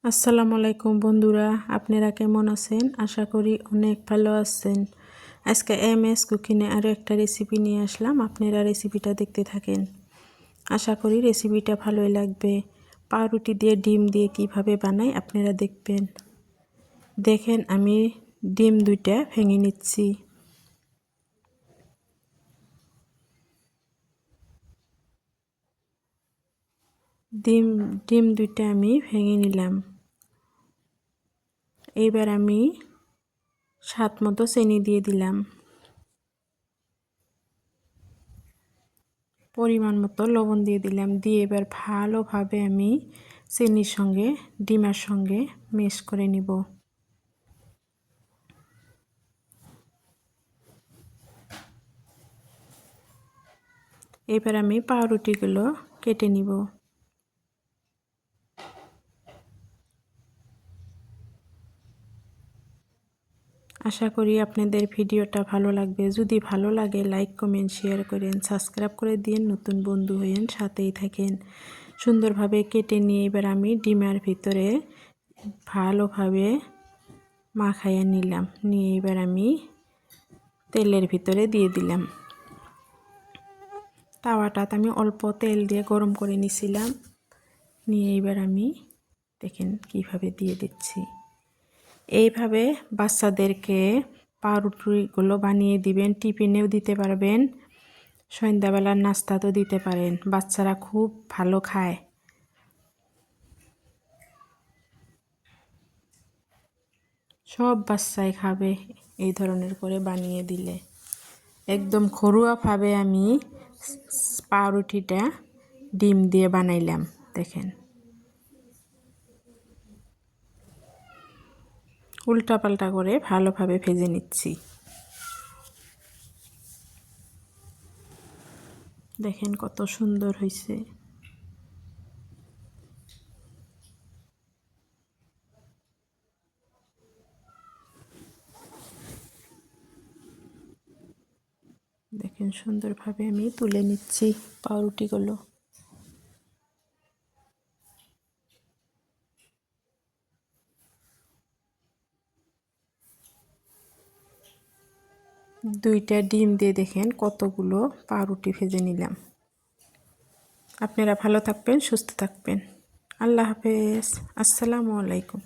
আসসালামু আলাইকুম বন্ধুরা, আপনারা কেমন আছেন? আশা করি অনেক ভালো আছেন। আজকে এমএস কুকিংয়ে আরও একটা রেসিপি নিয়ে আসলাম। আপনারা রেসিপিটা দেখতে থাকেন। আশা করি রেসিপিটা ভালোই লাগবে। পাউরুটি দিয়ে ডিম দিয়ে কিভাবে বানাই আপনারা দেখবেন। দেখেন আমি ডিম দুইটা ভেঙে নিচ্ছি। ডিম দুইটা আমি ভেঙে নিলাম। এইবার আমি স্বাদ মতো চিনি দিয়ে দিলাম, পরিমাণ মতো লবণ দিয়ে দিলাম, দিয়ে এবার ভালোভাবে আমি চিনির সঙ্গে ডিমের সঙ্গে মিক্স করে নিব। এবার আমি পাউরুটিগুলো কেটে নিব। আশা করি আপনাদের ভিডিওটা ভালো লাগবে। যদি ভালো লাগে লাইক কমেন্ট শেয়ার করেন, সাবস্ক্রাইব করে দিন, নতুন বন্ধু হয়েন, সাথেই থাকেন। সুন্দরভাবে কেটে নিয়ে এবার আমি ডিমের ভিতরে ভালোভাবে মাখাইয়া নিলাম। নিয়ে এবার আমি তেলের ভিতরে দিয়ে দিলাম। তাওয়াটাতে আমি অল্প তেল দিয়ে গরম করে নিছিলাম। নিয়ে এবার আমি দেখেন কিভাবে দিয়ে দিচ্ছি। এইভাবে বাচ্চাদেরকে পাউরুটিগুলো বানিয়ে দিবেন, টিফিনেও দিতে পারবেন, সন্ধ্যাবেলার নাস্তাতেও দিতে পারেন। বাচ্চারা খুব ভালো খায়। সব বাচ্চাই খাবে এই ধরনের করে বানিয়ে দিলে। একদম ঘরোয়াভাবে আমি পাউরুটিটা ডিম দিয়ে বানাইলাম। দেখেন উল্টাপাল্টা করে ভালোভাবে ভেজে নিচ্ছি। দেখেন কত সুন্দর হয়েছে। দেখেন সুন্দরভাবে আমি তুলে নিচ্ছি পাউরুটিগুলো। দুইটা ডিম দিয়ে দেখেন কতগুলো পাউরুটি ভেজে নিলাম। আপনারা ভালো থাকবেন, সুস্থ থাকবেন। আল্লাহ হাফেজ। আসসালামু আলাইকুম।